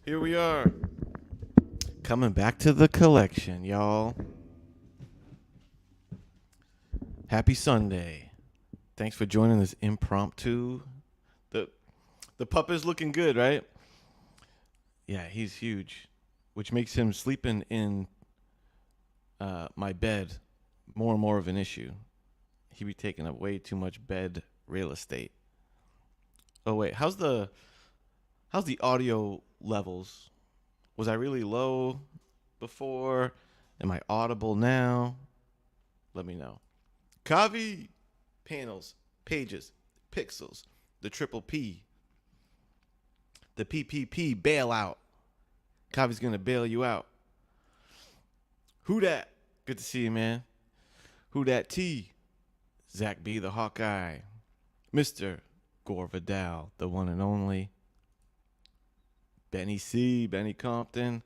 Here we are. Coming back to the collection, y'all. Happy Sunday. Thanks for joining this impromptu. The the pup is looking good, right? Yeah, he's huge, which makes him sleeping in my bed more and more of an issue. He be taking up way too much bed real estate. Oh wait, how's the audio levels? Was I really low before? Am I audible now? Let me know. Kavi, panels, pages, pixels, the triple P, the PPP bailout. Kavi's gonna bail you out. Who dat? Good to see you, man. Who dat T? Zach B, the Hawkeye. Mr. Gore Vidal, the one and only. Benny C, Benny Compton.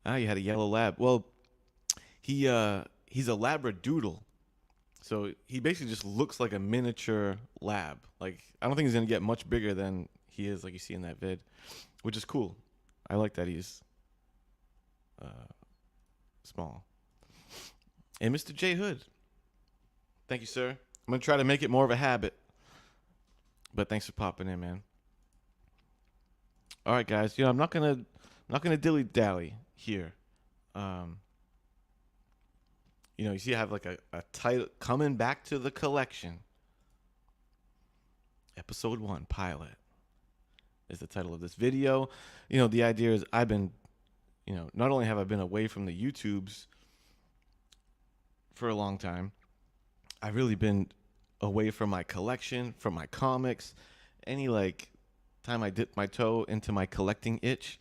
Ah, you had a yellow lab. Well, he's a labradoodle. So he basically just looks like a miniature lab. Like I don't think he's gonna get much bigger than he is, like you see in that vid, which is cool. I like that he's small. And Mr. J Hood, thank you, sir. I'm gonna try to make it more of a habit, but thanks for popping in, man. All right, guys. I'm not gonna dilly dally here. Um, you see, I have like a title coming back to the collection. Episode 1 pilot is the title of this video. The idea is I've been, not only have I been away from the YouTubes for a long time, I've really been away from my collection, from my comics. Any like time I dipped my toe into my collecting itch,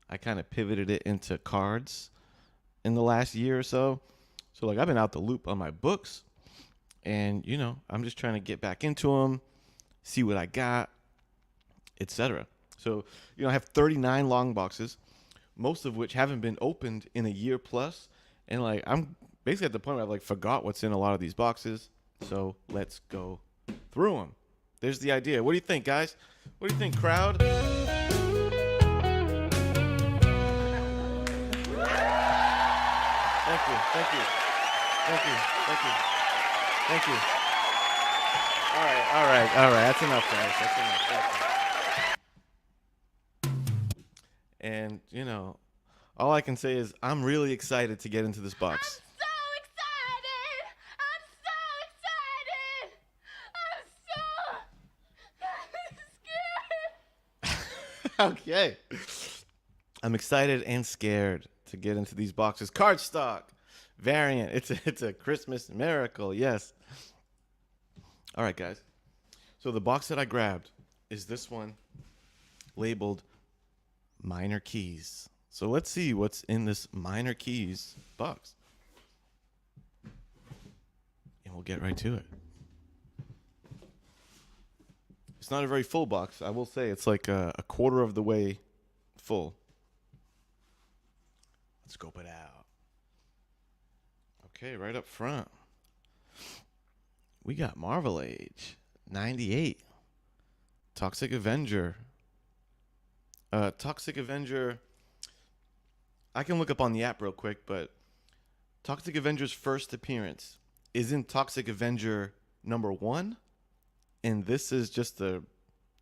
I kind of pivoted it into cards in the last year or so. So like I've been out the loop on my books, and I'm just trying to get back into them, see what I got, etc. So I have 39 long boxes, most of which haven't been opened in a year plus, and like I'm basically at the point where I've like forgot what's in a lot of these boxes. So let's go through them. There's the idea. What do you think, guys? What do you think, crowd? Thank you. Thank you. Thank you. Thank you. Thank you. All right. All right. All right. That's enough, guys. That's enough. And, all I can say is I'm really excited to get into this box. Okay. I'm excited and scared to get into these boxes. Cardstock variant. It's a Christmas miracle. Yes. All right, guys. So the box that I grabbed is this one labeled Minor Keys. So let's see what's in this Minor Keys box. And we'll get right to it. It's not a very full box. I will say it's like a quarter of the way full. Let's scope it out. Okay, right up front, we got Marvel Age 98, Toxic Avenger. Toxic Avenger, I can look up on the app real quick, but Toxic Avenger's first appearance is in Toxic Avenger #1, and this is just the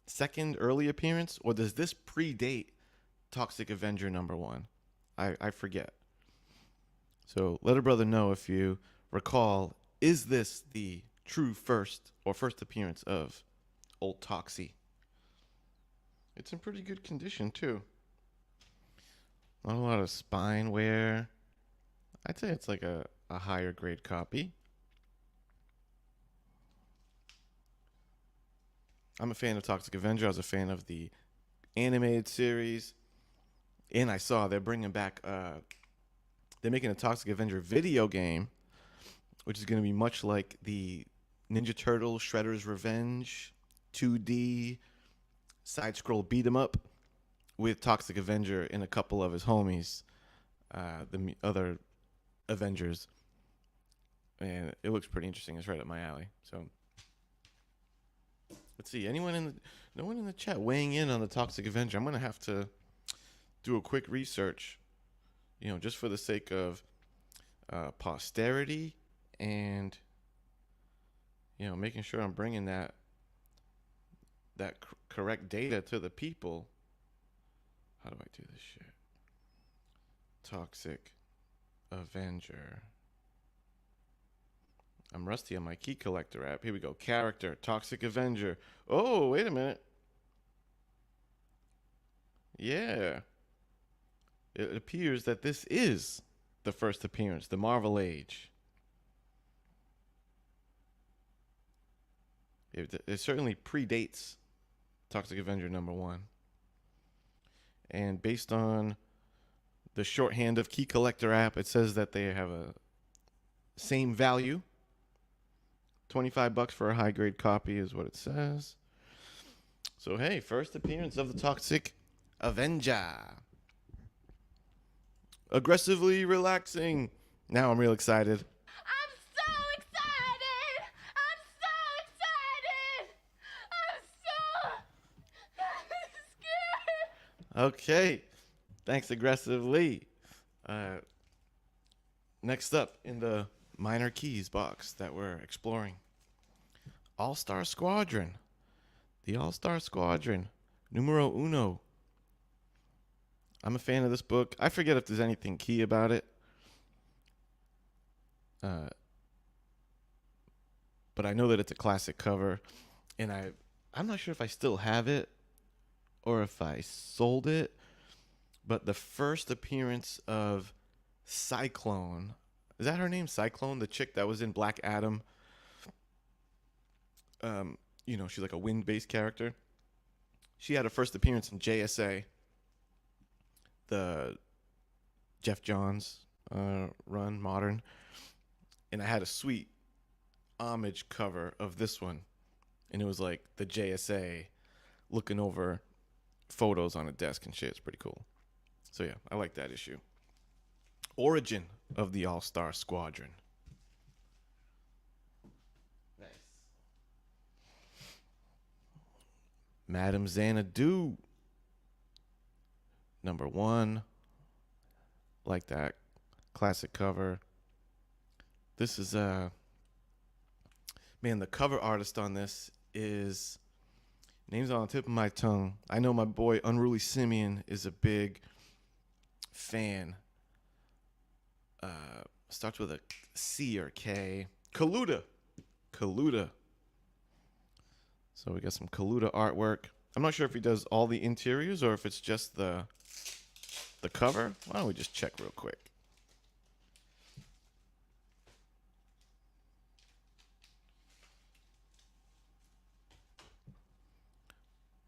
second early appearance, or does this predate Toxic Avenger #1? I forget. So let a brother know if you recall, is this the true first appearance of old Toxie? It's in pretty good condition too. Not a lot of spine wear. I'd say it's like a higher grade copy. I'm a fan of Toxic Avenger. I was a fan of the animated series. And I saw they're bringing back, they're making a Toxic Avenger video game, which is going to be much like the Ninja Turtle Shredder's Revenge 2D side-scroll beat-em up with Toxic Avenger and a couple of his homies, the other Avengers. And it looks pretty interesting. It's right up my alley. So let's see. Anyone in the... No one in the chat weighing in on the Toxic Avenger. I'm going to have to do a quick research, just for the sake of posterity and, making sure I'm bringing that correct data to the people. How do I do this shit? Toxic Avenger. I'm rusty on my key collector app. Here we go. Character, Toxic Avenger. Oh, wait a minute. Yeah. It appears that this is the first appearance, the Marvel Age. It certainly predates Toxic Avenger #1. And based on the shorthand of Key Collector app, it says that they have a same value. $25 for a high grade copy is what it says. So hey, first appearance of the Toxic Avenger. Aggressively relaxing. Now I'm real excited. I'm so excited! I'm so excited! Okay. Thanks, Aggressively. Next up in the minor keys box that we're exploring, All-Star Squadron. The All-Star Squadron. Numero uno. I'm a fan of this book. I forget if there's anything key about it. But I know that it's a classic cover. And I'm not sure if I still have it or if I sold it. But the first appearance of Cyclone. Is that her name? Cyclone? The chick that was in Black Adam. She's like a wind-based character. She had her first appearance in JSA. The Jeff Johns run, modern. And I had a sweet homage cover of this one. And it was like the JSA looking over photos on a desk and shit. It's pretty cool. So yeah, I like that issue. Origin of the All-Star Squadron. Nice. Madame Xanadu. #1. Like that. Classic cover. This is man, the cover artist on this is, name's on the tip of my tongue. I know my boy Unruly Simeon is a big fan. Starts with a C or K. Kaluta. So we got some Kaluta artwork. I'm not sure if he does all the interiors or if it's just the cover. Why don't we just check real quick?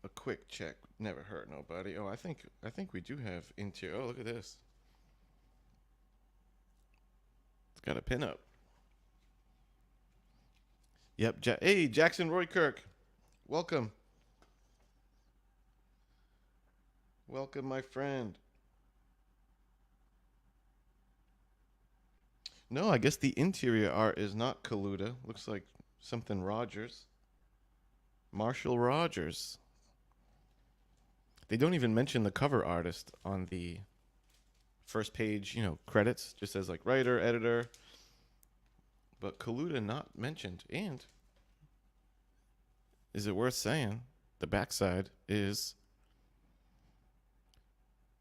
A quick check never hurt nobody. Oh, I think we do have interior. Oh, look at this. It's got a pinup. Yep. Hey, Jackson Roykirk. Welcome. Welcome, my friend. No, I guess the interior art is not Kaluta. Looks like something Rogers. Marshall Rogers. They don't even mention the cover artist on the first page, credits. Just says like writer, editor. But Kaluta not mentioned. And is it worth saying, the backside is,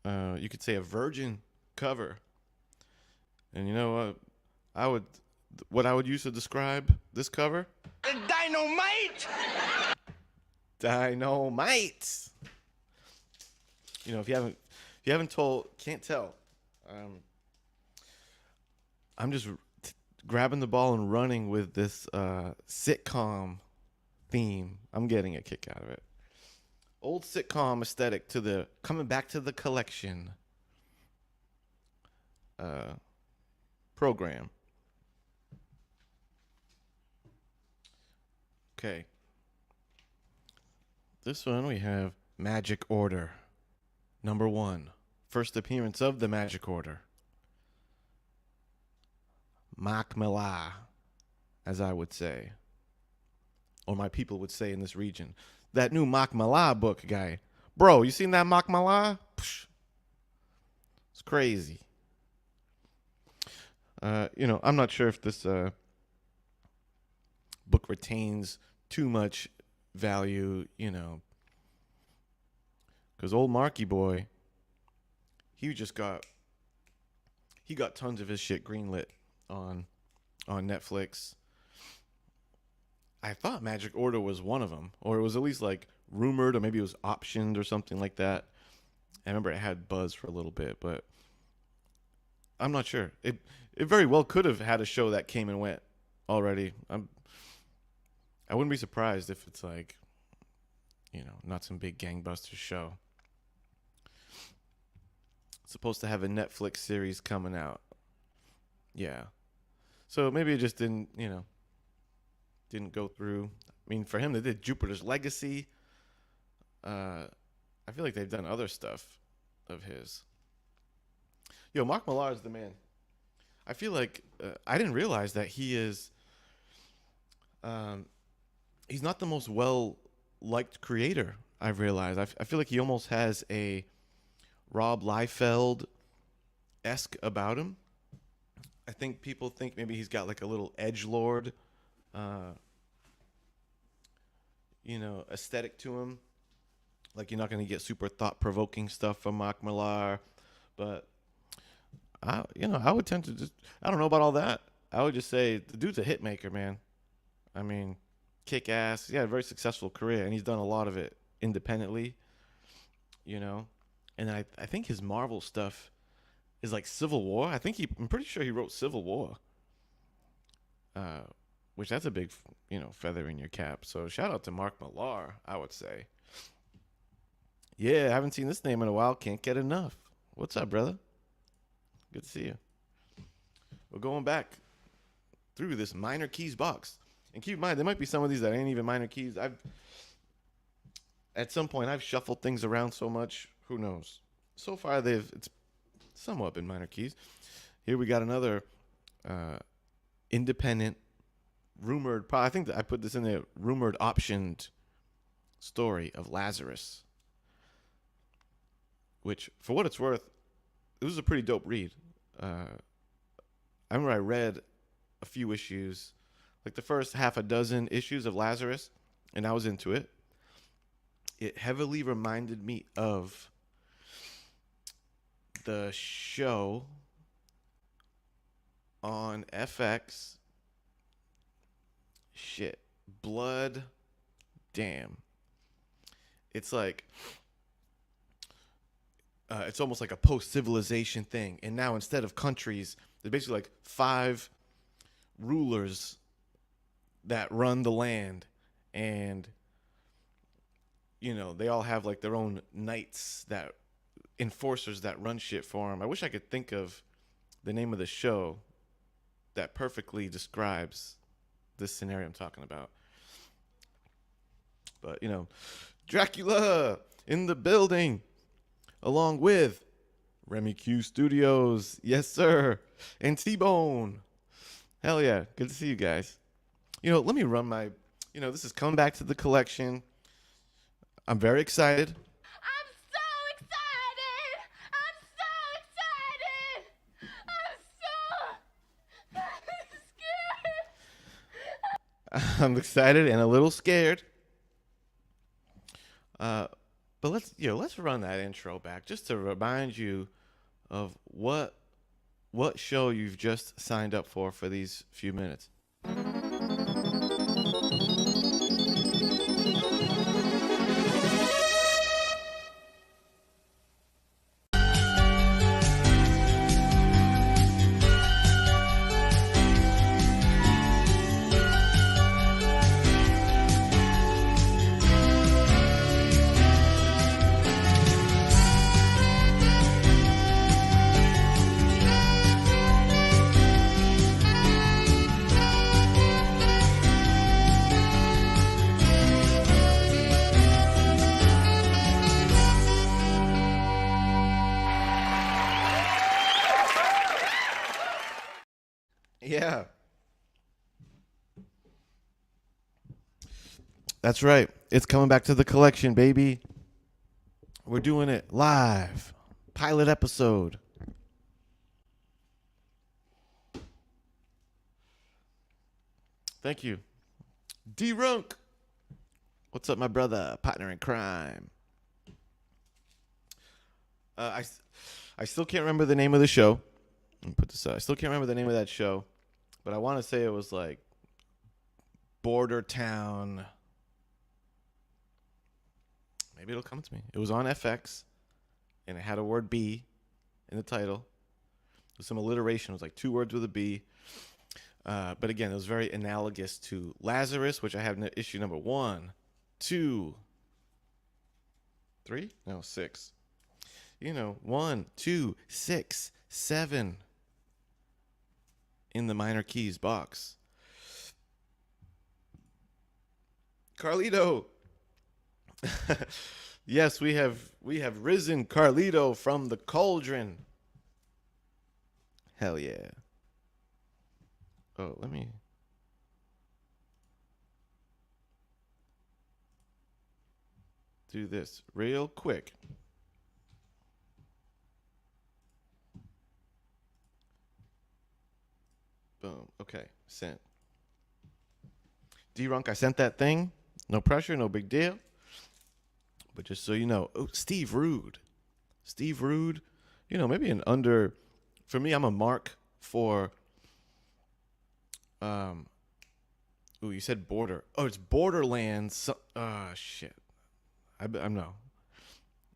you could say, a virgin cover. And you know what? What I would use to describe this cover? Dynamite! Dynamite! If you haven't can't tell. I'm just grabbing the ball and running with this sitcom theme. I'm getting a kick out of it. Old sitcom aesthetic coming back to the collection program. Okay. This one we have Magic Order. #1. First appearance of the Magic Order. Mark Millar, as I would say. Or my people would say in this region. that new Makmala book guy. Bro, you seen that Makmala? It's crazy. I'm not sure if this book retains too much value, because old Marky Boy, he got tons of his shit greenlit on Netflix. I thought Magic Order was one of them, or it was at least like rumored, or maybe it was optioned or something like that. I remember it had buzz for a little bit, but I'm not sure. It very well could have had a show that came and went already. I wouldn't be surprised if it's like, not some big gangbuster show. It's supposed to have a Netflix series coming out. Yeah. So maybe it just didn't go through. I mean, for him, they did Jupiter's Legacy. I feel like they've done other stuff of his. Yo, Mark Millar is the man. I feel like I didn't realize that he is. He's not the most well-liked creator, I've realized. I feel like he almost has a Rob Liefeld-esque about him. I think people think maybe he's got like a little edgelord, aesthetic to him. Like you're not going to get super thought-provoking stuff from Mark Millar. But, I would tend to just, I don't know about all that. I would just say the dude's a hit maker, man. I mean, kick ass. He had a very successful career, and he's done a lot of it independently, And I think his Marvel stuff is like Civil War. I'm pretty sure he wrote Civil War, which that's a big, feather in your cap. So shout out to Mark Millar, I would say. Yeah, I haven't seen this name in a while. Can't get enough. What's up, brother? Good to see you. We're going back through this minor keys box. And keep in mind, there might be some of these that ain't even minor keys. At some point, I've shuffled things around so much. Who knows? So far, it's somewhat been minor keys. Here we got another independent, rumored, I think that I put this in there, rumored optioned story of Lazarus. Which, for what it's worth, it was a pretty dope read. I remember I read a few issues, like the first half a dozen issues of Lazarus, and I was into it. It heavily reminded me of the show on FX. Blood. Damn. It's like, it's almost like a post-civilization thing. And now instead of countries, there's basically like 5 rulers that run the land. And, they all have like their own knights, enforcers that run shit for them. I wish I could think of the name of the show that perfectly describes this scenario I'm talking about. But, Dracula in the building, along with Remy Q Studios. Yes, sir. And T-Bone. Hell yeah. Good to see you guys. Let me run my, this is coming back to the collection. I'm very excited. I'm so excited! I'm so excited! I'm so scared! I'm excited and a little scared. But let's run that intro back just to remind you of what show you've just signed up for these few minutes. Yeah. That's right. It's coming back to the collection, baby. We're doing it live. Pilot episode. Thank you. D-Runk. What's up, my brother? Partner in crime. I still can't remember the name of the show. Let me put this out. I still can't remember the name of that show, but I want to say it was like Border Town. Maybe it'll come to me. It was on FX, and it had a word B in the title. With some alliteration. It was like 2 words with a B. But again, it was very analogous to Lazarus, which I have in issue number 1, 2, 3? No, 6. 1, 2, 6, 7 in the minor keys box. Carlito. Yes, we have risen Carlito from the cauldron. Hell yeah. Oh, let me do this real quick. Boom. Okay, sent. D-Runk, I sent that thing. No pressure, no big deal. But just so you know, Steve Rude. Steve Rude, maybe an under. For me, I'm a mark for. You said border. Oh, it's Borderlands. Shit. I'm no.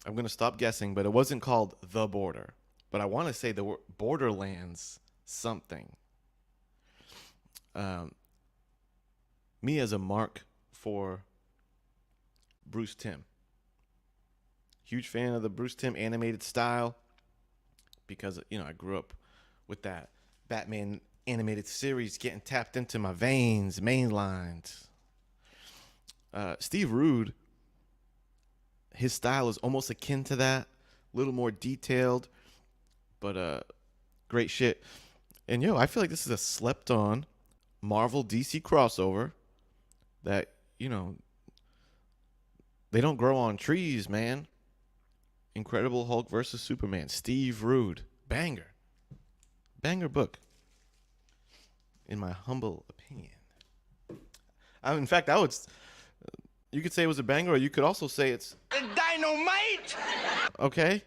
I'm gonna stop guessing, but it wasn't called The Border. But I want to say the word Borderlands something. Me as a mark for Bruce Timm. Huge fan of the Bruce Timm animated style because, I grew up with that Batman animated series getting tapped into my veins, main lines. Steve Rude, his style is almost akin to that, a little more detailed, but great shit. And, I feel like this is a slept-on Marvel DC crossover that, they don't grow on trees, man. Incredible Hulk versus Superman. Steve Rude. Banger. Banger book. In my humble opinion. In fact, you could say it was a banger, or you could also say it's Dynamite! okay.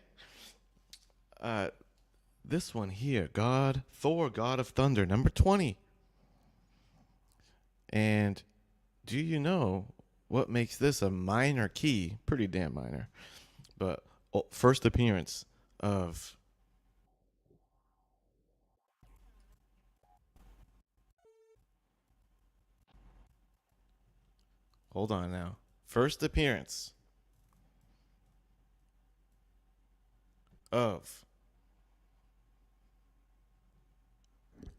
This one here, Thor, God of Thunder, number 20. And do you know what makes this a minor key? Pretty damn minor. But first appearance of hold on now. First appearance of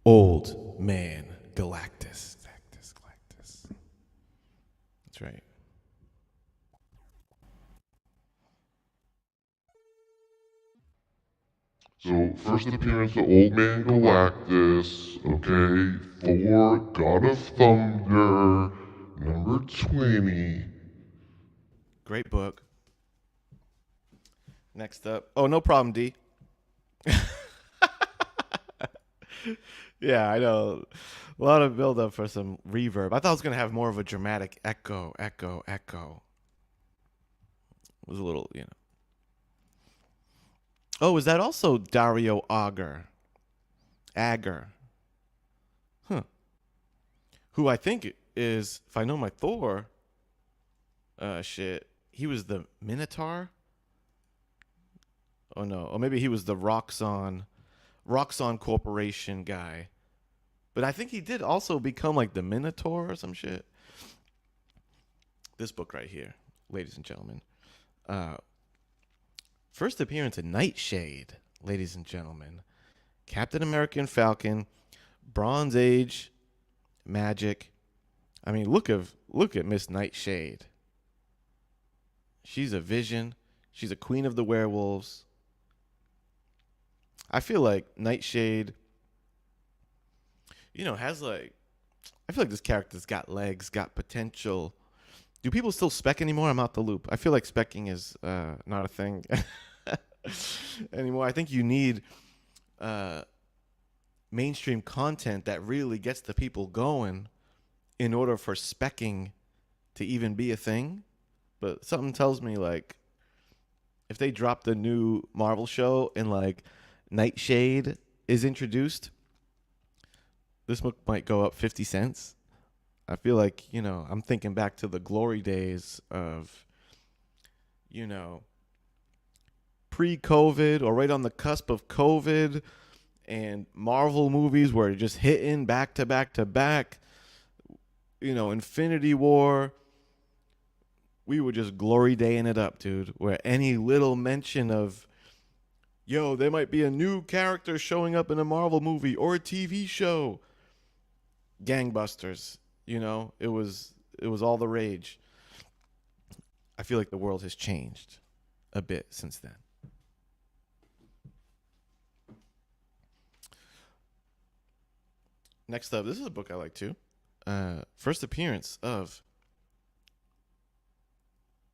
Old Man Galactus. Galactus. That's right. So, first appearance of Old Man Galactus, okay, Thor, God of Thunder, number 20. Great book. Next up. Oh, no problem, D. Yeah, I know. A lot of build up for some reverb. I thought it was going to have more of a dramatic echo. It was a little, Oh, is that also Dario Agger? Huh. Who I think is, if I know my Thor shit, he was the Minotaur? Oh, no. Or maybe he was the Roxxon Corporation guy. But I think he did also become like the Minotaur or some shit. This book right here, ladies and gentlemen. First appearance of Nightshade, ladies and gentlemen. Captain America and Falcon, Bronze Age, magic. I mean, look at Miss Nightshade. She's a vision. She's a queen of the werewolves. I feel like Nightshade, has like, I feel like this character's got legs, got potential. Do people still spec anymore? I'm out the loop. I feel like specking is not a thing anymore. I think you need mainstream content that really gets the people going in order for specking to even be a thing. But something tells me, like, if they drop the new Marvel show and like Nightshade is introduced, this book might go up 50 cents. I feel like, I'm thinking back to the glory days of, pre-COVID or right on the cusp of COVID, and Marvel movies were just hitting back to back to back. Infinity War, we were just glory daying it up, dude. Where any little mention of, yo, there might be a new character showing up in a Marvel movie or a TV show, gangbusters. It was all the rage. I feel like the world has changed a bit since then. Next up, this is a book I like too. First appearance of,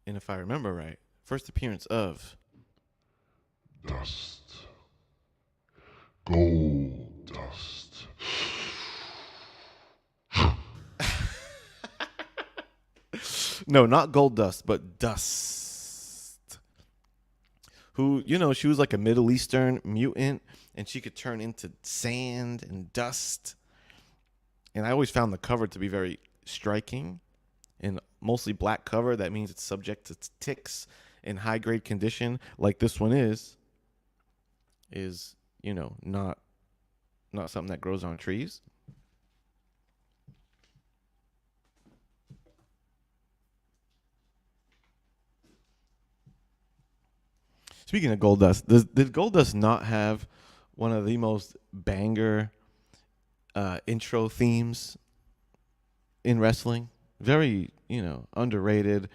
and if I remember right, first appearance of Dust. Gold dust. no, not Gold Dust, but Dust. Who, she was like a Middle Eastern mutant, and she could turn into sand and dust. And I always found the cover to be very striking, and mostly black cover. That means it's subject to ticks in high grade condition, like this one is not something that grows on trees. Speaking of Gold Dust, did Gold Dust not have one of the most banger intro themes in wrestling? Very, underrated.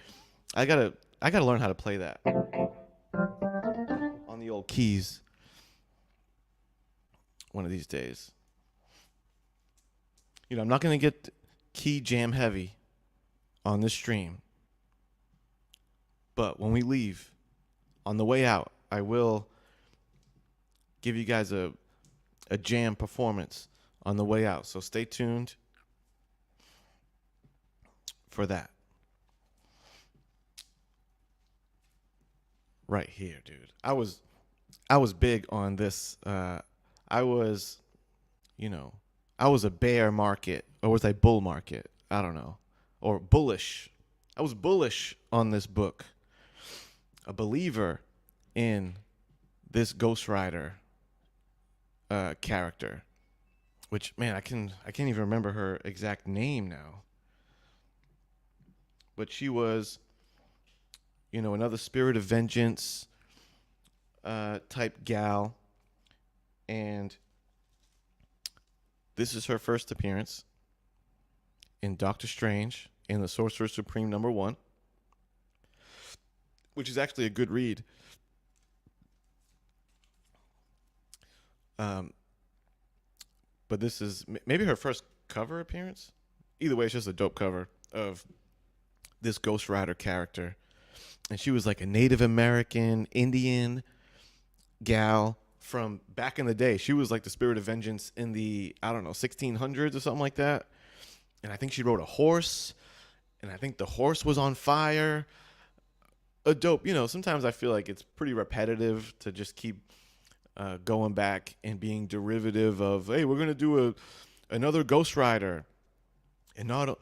I gotta learn how to play that on the old keys one of these days. I'm not gonna get key jam heavy on this stream, but when we leave, on the way out, I will give you guys a jam performance on the way out. So stay tuned for that. Right here, dude. I was big on this. I was a bear market, or was I bull market? I don't know. Or bullish. I was bullish on this book. A believer in this Ghost Rider character, which, man, I can't even remember her exact name now. But she was, another spirit of vengeance type gal, and this is her first appearance in Doctor Strange and the Sorcerer Supreme #1, which is actually a good read. But this is maybe her first cover appearance. Either way, it's just a dope cover of this Ghost Rider character. And she was like a Native American, Indian gal from back in the day. She was like the spirit of vengeance in the, 1600s or something like that. And I think she rode a horse, and I think the horse was on fire. A dope, sometimes I feel like it's pretty repetitive to just keep going back and being derivative of, hey, we're going to do another Ghost Rider. And not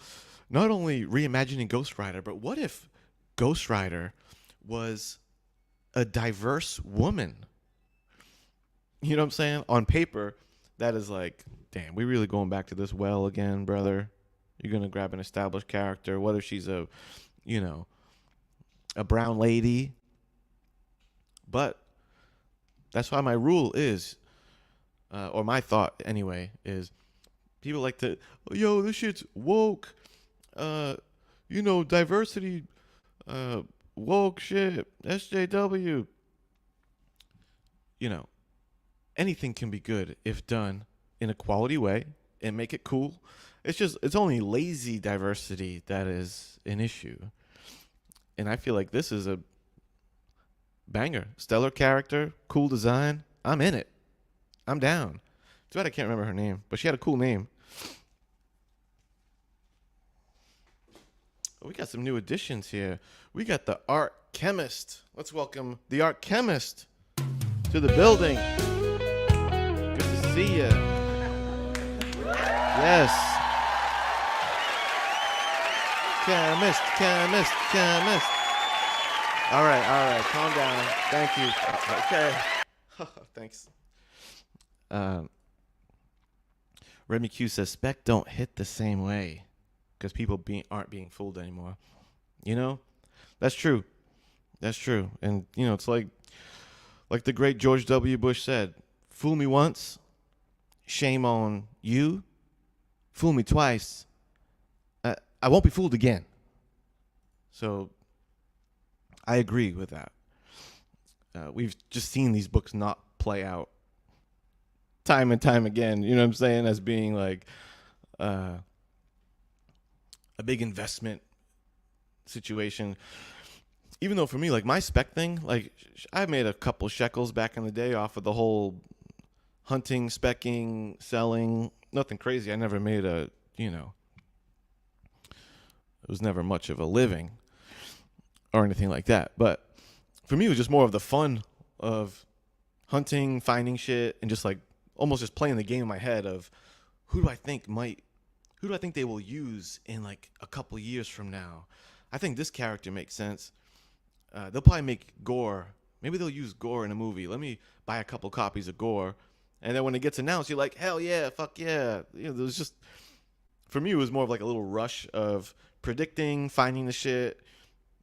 only reimagining Ghost Rider, but what if Ghost Rider was a diverse woman? You know what I'm saying? On paper, that is like, damn, we really going back to this well again, brother. You're going to grab an established character, whether she's a brown lady. But that's why my rule is, or my thought anyway, is people like to, yo, this shit's woke. Diversity, woke shit, SJW. Anything can be good if done in a quality way and make it cool. It's only lazy diversity that is an issue. And I feel like this is a banger. Stellar character, cool design. I'm in it. I'm down. Too bad I can't remember her name, but she had a cool name. We got some new additions here. We got the art chemist. Let's welcome the art chemist to the building. Good to see you. Yes. Chemist. All right. Calm down. Thank you. Okay. Thanks. Remy Q says, spec don't hit the same way because people aren't being fooled anymore. You know? That's true. And, it's like the great George W. Bush said, fool me once, shame on you. Fool me twice, I won't be fooled again. So I agree with that. We've just seen these books not play out time and time again. You know what I'm saying? As being like a big investment situation. Even though for me, like my spec thing, like I made a couple shekels back in the day off of the whole hunting, specking, selling. Nothing crazy. I never made it was never much of a living or anything like that. But for me, it was just more of the fun of hunting, finding shit, and just like almost just playing the game in my head of who do I think they will use in like a couple years from now. I think this character makes sense. They'll probably make Gore. Maybe they'll use Gore in a movie. Let me buy a couple copies of Gore. And then when it gets announced, you're like, hell yeah, fuck yeah. There's just, for me, it was more of like a little rush of predicting, finding the shit.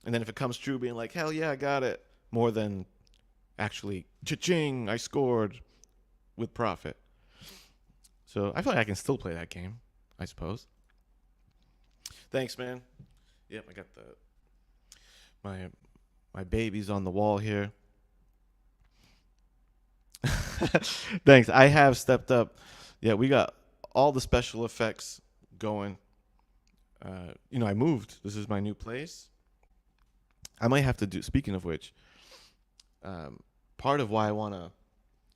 And then if it comes true, being like, hell yeah, I got it. More than actually, cha-ching, I scored with profit. So I feel like I can still play that game, I suppose. Thanks, man. Yep, I got my babies on the wall here. Thanks. I have stepped up. Yeah, we got all the special effects going. I moved. This is my new place. I might have to do, speaking of which, part of why I want to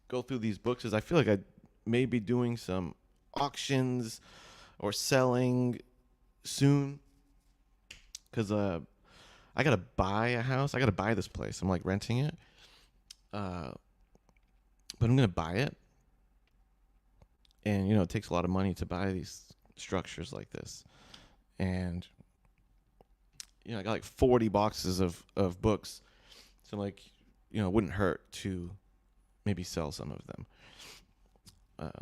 go through these books is I feel like I may be doing some auctions or selling soon. Because I got to buy a house. I got to buy this place. I'm like renting it. But I'm going to buy it. And, it takes a lot of money to buy these structures like this. And, I got like 40 boxes of books. So, like, it wouldn't hurt to maybe sell some of them.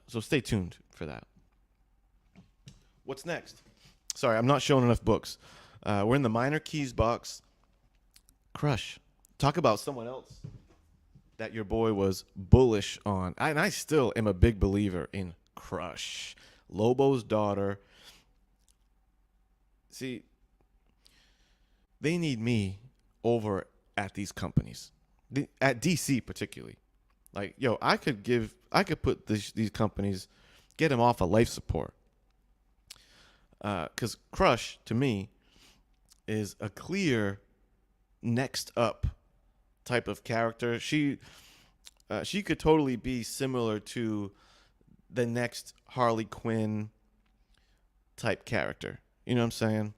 So stay tuned for that. What's next? Sorry, I'm not showing enough books. We're in the Minor Keys box. Crush. Talk about someone else that your boy was bullish on. And I still am a big believer in Crush. Lobo's daughter. See, they need me over at these companies. At DC particularly. Like, yo, I could put these companies, get them off of life support. Because Crush, to me, is a clear next up type of character. She could totally be similar to the next Harley Quinn type character. You know what I'm saying?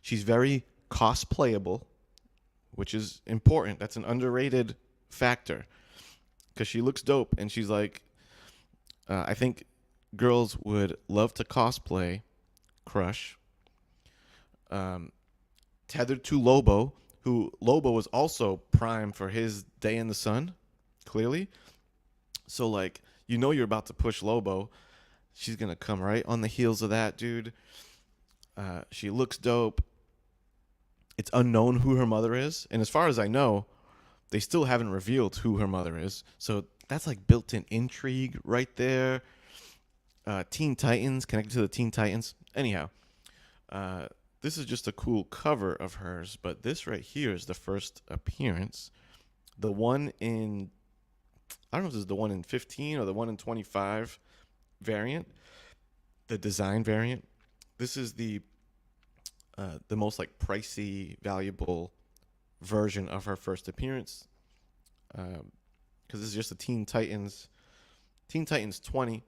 She's very cosplayable, which is important. That's an underrated factor because she looks dope and she's like, I think girls would love to cosplay Crush. Tethered to Lobo, who Lobo was also prime for his day in the sun, clearly. So, like, you're about to push Lobo. She's going to come right on the heels of that, dude. She looks dope. It's unknown who her mother is. And as far as I know, they still haven't revealed who her mother is. So that's like built-in intrigue right there. Teen Titans, connected to the Teen Titans. Anyhow, this is just a cool cover of hers, but this right here is the first appearance. The one in, I don't know if this is the one in 15 or the one in 25 variant, the design variant. This is the the most like pricey, valuable version of her first appearance. Because this is just a Teen Titans. Teen Titans 20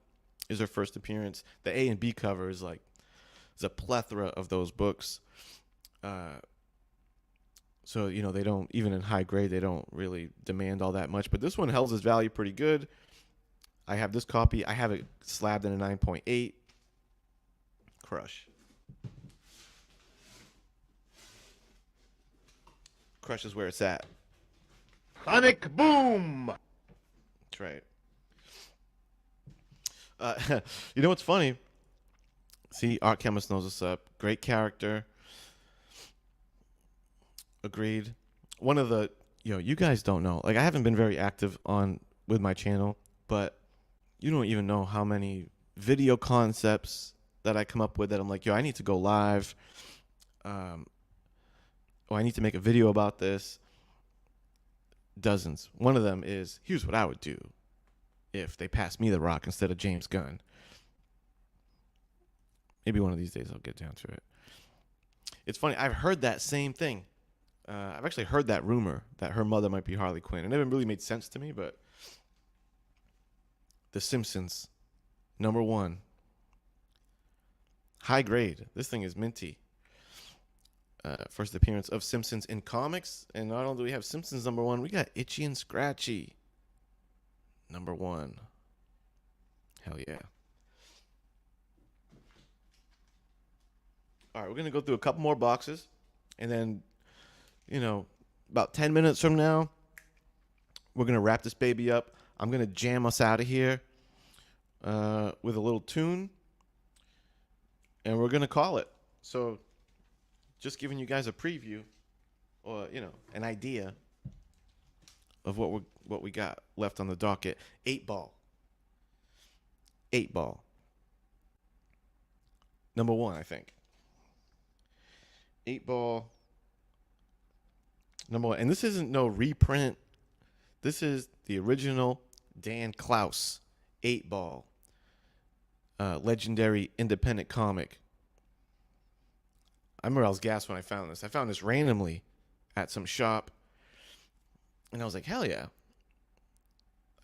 is her first appearance. The A and B cover is like, there's a plethora of those books. So, you know, they don't, even in high grade, they don't really demand all that much. But this one held its value pretty good. I have this copy. I have it slabbed in a 9.8. Crush. Crush is where it's at. Sonic boom! That's right. You know what's funny? See, Art Chemist knows us up. Great character. Agreed. One of the, you guys don't know. Like, I haven't been very active with my channel, but you don't even know how many video concepts that I come up with that I'm like, I need to go live. I need to make a video about this. Dozens. One of them is, here's what I would do if they passed me the rock instead of James Gunn. Maybe one of these days I'll get down to it. It's funny. I've heard that same thing. I've actually heard that rumor that her mother might be Harley Quinn. It never really made sense to me, but The Simpsons, #1. High grade. This thing is minty. First appearance of Simpsons in comics. And not only do we have Simpsons #1, we got Itchy and Scratchy #1. Hell yeah. All right, we're going to go through a couple more boxes. And then, about 10 minutes from now, we're going to wrap this baby up. I'm going to jam us out of here with a little tune. And we're going to call it. So, just giving you guys a preview or, an idea of what we got left on the docket. 8-Ball. 8-Ball. #1, I think. 8-Ball. #1. And this isn't no reprint. This is the original Dan Klaus 8-Ball. Legendary independent comic. I remember I was gassed when I found this. I found this randomly at some shop. And I was like, hell yeah.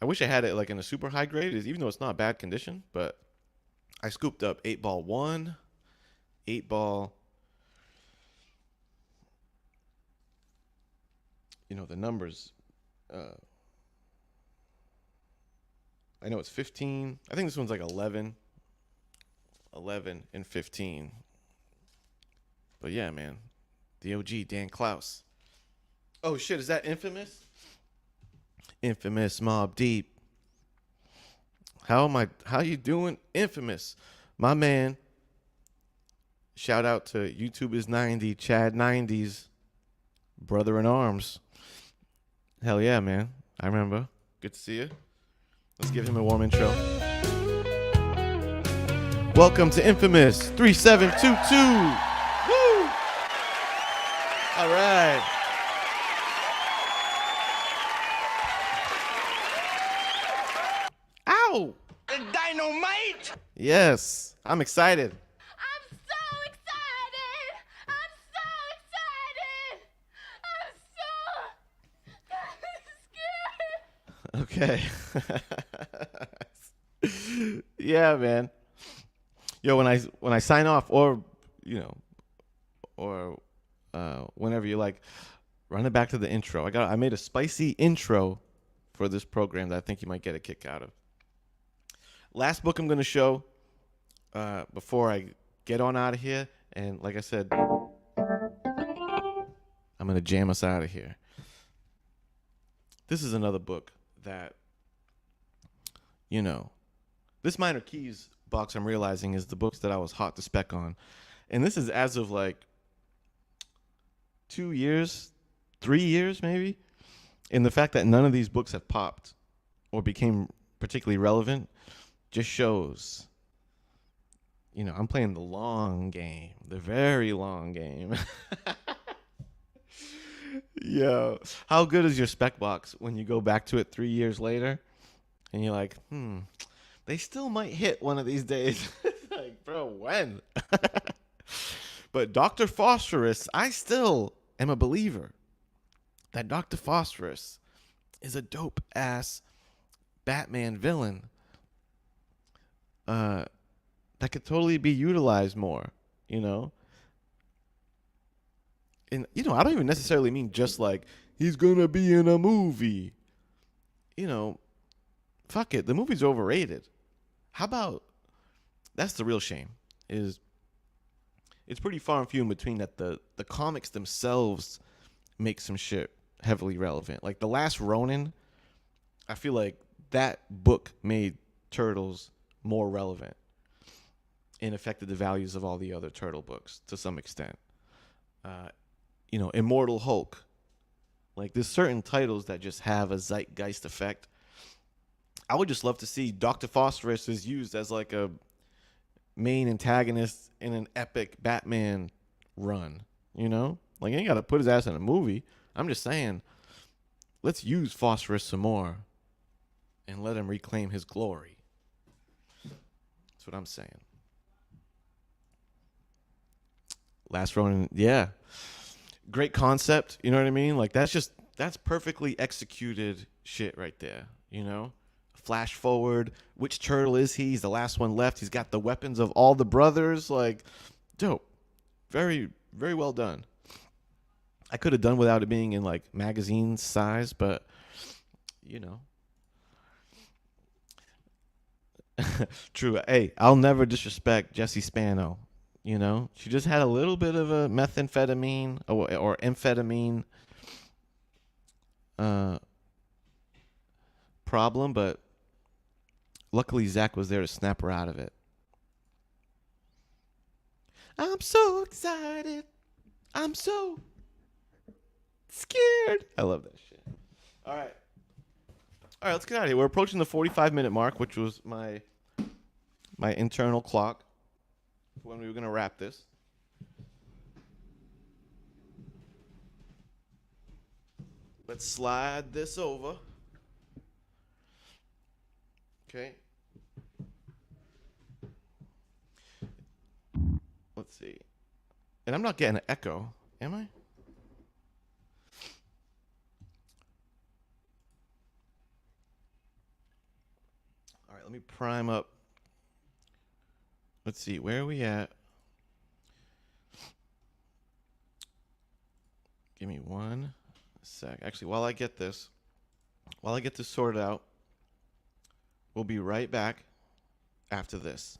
I wish I had it like in a super high grade, even though it's not bad condition. But I scooped up 8-Ball 1, 8-Ball. The numbers. I know it's 15. I think this one's like 11. 11 and 15. But yeah, man. The OG, Dan Klaus. Oh shit, is that Infamous? Infamous Mob Deep. How you doing? Infamous. My man. Shout out to YouTube is 90, Chad 90s. Brother in arms. Hell yeah, man. I remember. Good to see you. Let's give him a warm intro. Welcome to Infamous 3722. Woo! All right. Ow! Dynamite! Yes, I'm excited. I'm so excited! I'm so scared! Okay. Yeah, man. Yo, when I sign off, or whenever you like, run it back to the intro. I made a spicy intro for this program that I think you might get a kick out of. Last book I'm going to show before I get on out of here, and like I said, I'm going to jam us out of here. This is another book that, this Minor Keys box I'm realizing is the books that I was hot to spec on. And this is as of like 2 years, 3 years maybe. And the fact that none of these books have popped or became particularly relevant just shows, I'm playing the long game, the very long game. Yo, how good is your spec box when you go back to it 3 years later and you're like, they still might hit one of these days. Like, bro, when? But Dr. Phosphorus, I still am a believer that Dr. Phosphorus is a dope ass Batman villain that could totally be utilized more, you know? And, I don't even necessarily mean just like he's going to be in a movie. Fuck it. The movie's overrated. How about that's the real shame is it's pretty far and few in between that the comics themselves make some shit heavily relevant. Like The Last Ronin, I feel like that book made Turtles more relevant and affected the values of all the other Turtle books to some extent. Immortal Hulk. Like there's certain titles that just have a zeitgeist effect. I would just love to see Dr. Phosphorus is used as like a main antagonist in an epic Batman run, Like, you ain't got to put his ass in a movie. I'm just saying, let's use Phosphorus some more and let him reclaim his glory. That's what I'm saying. Last Ronin, yeah. Great concept, you know what I mean? Like, that's perfectly executed shit right there, Flash forward, which turtle is he? He's the last one left. He's got the weapons of all the brothers. Like, dope. Very, very well done. I could have done without it being in, like, magazine size, but, True. Hey, I'll never disrespect Jessie Spano. She just had a little bit of a methamphetamine or amphetamine problem, but luckily Zach was there to snap her out of it. I'm so excited. I'm so scared. I love that shit. All right, let's get out of here. We're approaching the 45-minute mark, which was my internal clock for when we were going to wrap this. Let's slide this over. Okay. Let's see. And I'm not getting an echo, am I? All right, let me prime up. Let's see, where are we at? Give me one sec. Actually, while I get this sorted out, we'll be right back after this.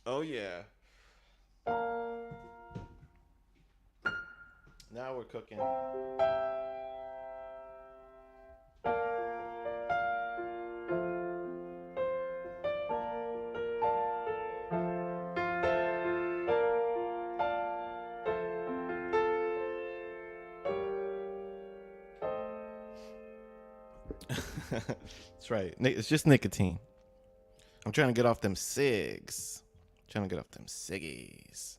Oh, yeah. Now we're cooking. That's right. It's just nicotine. I'm trying to get off them cigs. Trying to get off them ciggies.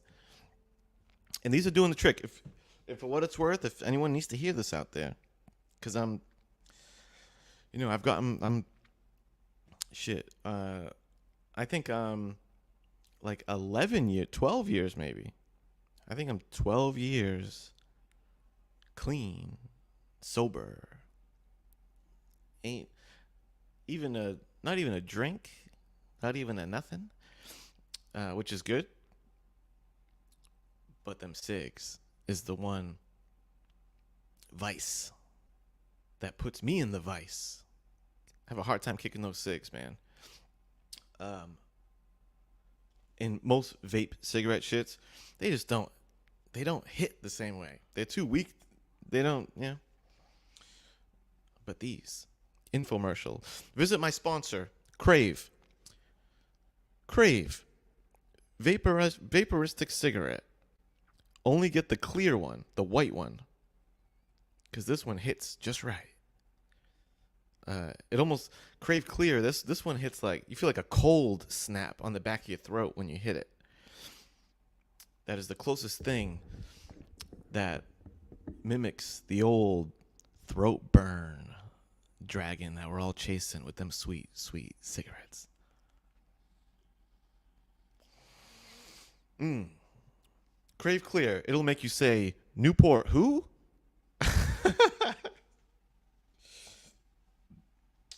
And these are doing the trick. If for what it's worth, if anyone needs to hear this out there, because I'm shit. I think like 12 years maybe. I think I'm 12 years clean, sober. Ain't even not even a drink, not even a nothing, which is good. But them cigs is the one vice that puts me in the vice. I have a hard time kicking those cigs, man. In most vape cigarette shits, they just don't they don't hit the same way. They're too weak. They don't, yeah. But these, infomercial. Visit my sponsor, Crave. Crave, vaporistic cigarette. Only get the clear one, the white one, because this one hits just right. It almost Crave Clear. This one hits like you feel like a cold snap on the back of your throat when you hit it. That is the closest thing that mimics the old throat burn dragon that we're all chasing with them sweet, sweet cigarettes. Crave Clear. It'll make you say, Newport who?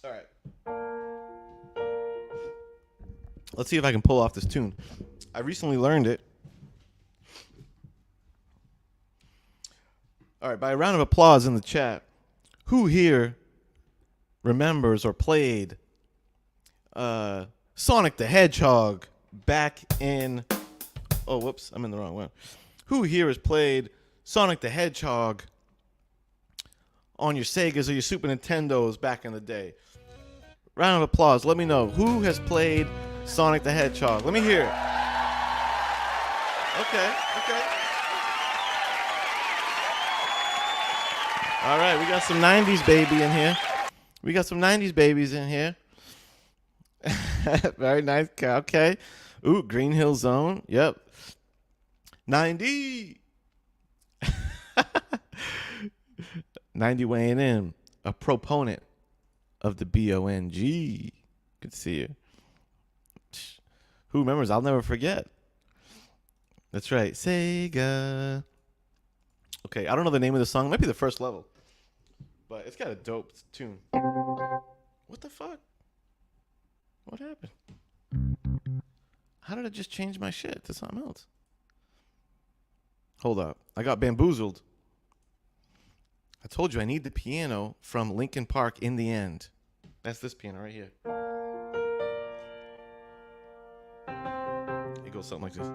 All right. Let's see if I can pull off this tune. I recently learned it. All right, by a round of applause in the chat, who here remembers or played Sonic the Hedgehog back in... Oh, whoops, I'm in the wrong one. Who here has played Sonic the Hedgehog on your Segas or your Super Nintendos back in the day? Round of applause. Let me know. Who has played Sonic the Hedgehog? Let me hear it. Okay. All right, we got some 90s baby in here. We got some 90s babies in here. Very nice. Okay. Ooh, Green Hill Zone. Yep. 90. 90 weighing in. A proponent of the BONG. Good to see you. Who remembers? I'll never forget. That's right. Sega. Okay, I don't know the name of the song. It might be the first level. But it's got a dope tune. What the fuck? What happened? How did I just change my shit to something else? Hold up. I got bamboozled. I told you I need the piano from Linkin Park in the end. That's this piano right here. It goes something like this.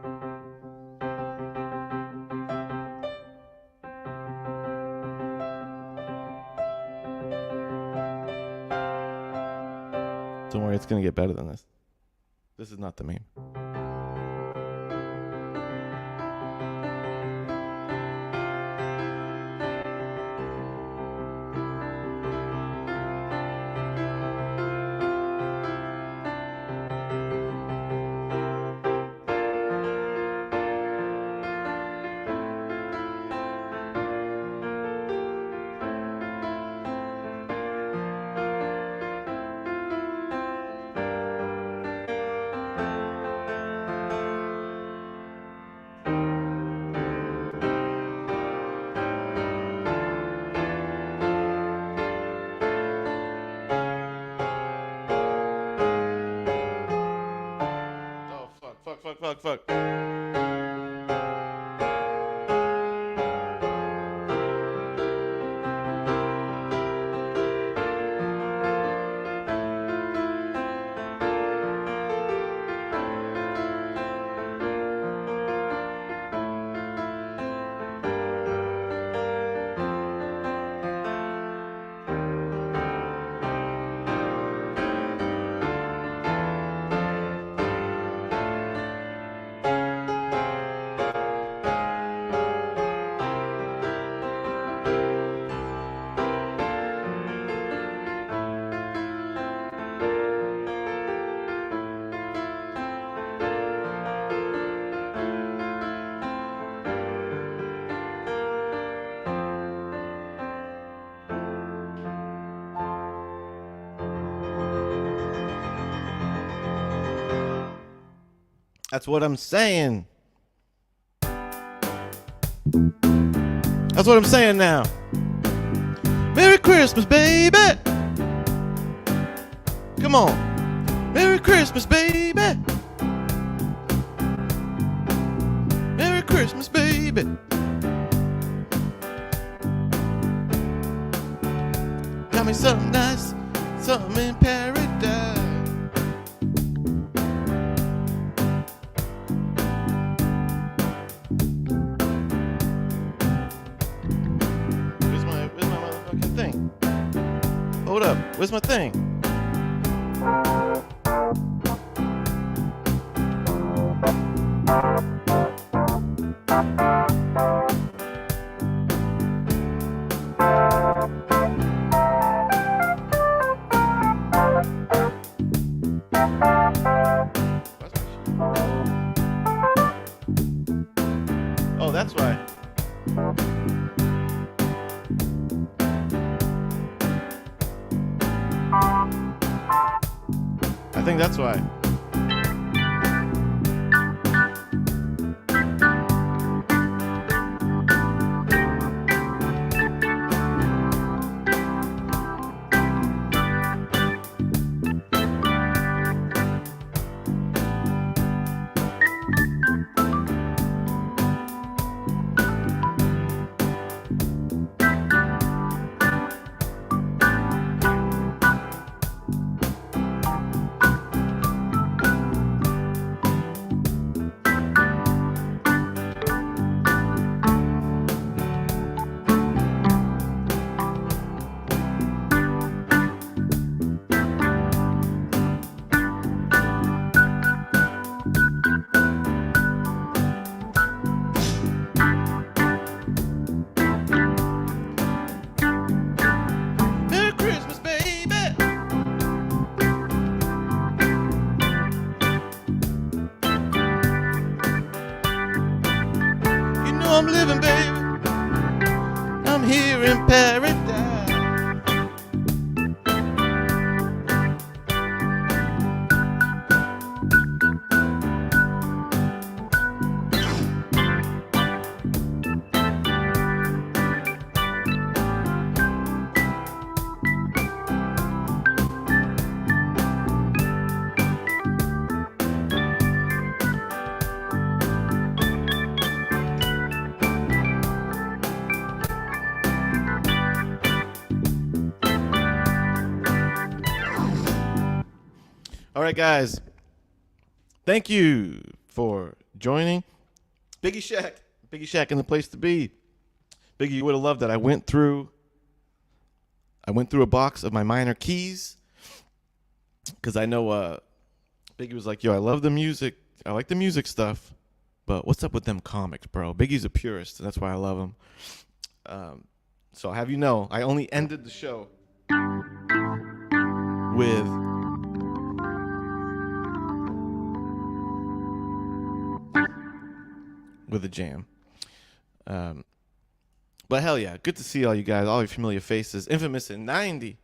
Don't worry, it's going to get better than this. This is not the main. Fuck. That's what I'm saying. That's what I'm saying now. Merry Christmas, baby. Come on. Merry Christmas, baby. Merry Christmas, baby. Got me something nice, something in paradise. Where's my thing? Oh, that's why. I think that's why. Merry Christmas, baby. You know I'm living, baby. I'm here in paradise. All right, guys. Thank you for joining. Biggie Shack in the place to be. Biggie, you would have loved that. I went through a box of my minor keys because I know Biggie was like, yo, I love the music. I like the music stuff, but what's up with them comics, bro? Biggie's a purist, and that's why I love him. So I'll have you know, I only ended the show with a jam. But hell yeah, good to see all you guys, all your familiar faces. Infamous in 90.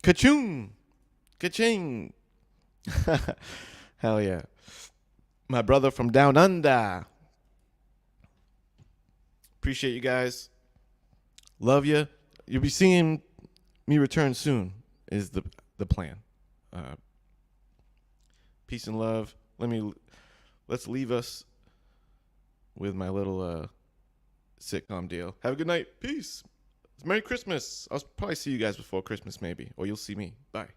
Ka-choon. Ka-ching. Hell yeah. My brother from down under. Appreciate you guys. Love you. You'll be seeing me return soon is the plan. Peace and love. Let's leave us with my little sitcom deal. Have a good night. Peace. Merry Christmas. I'll probably see you guys before Christmas maybe, or you'll see me. Bye.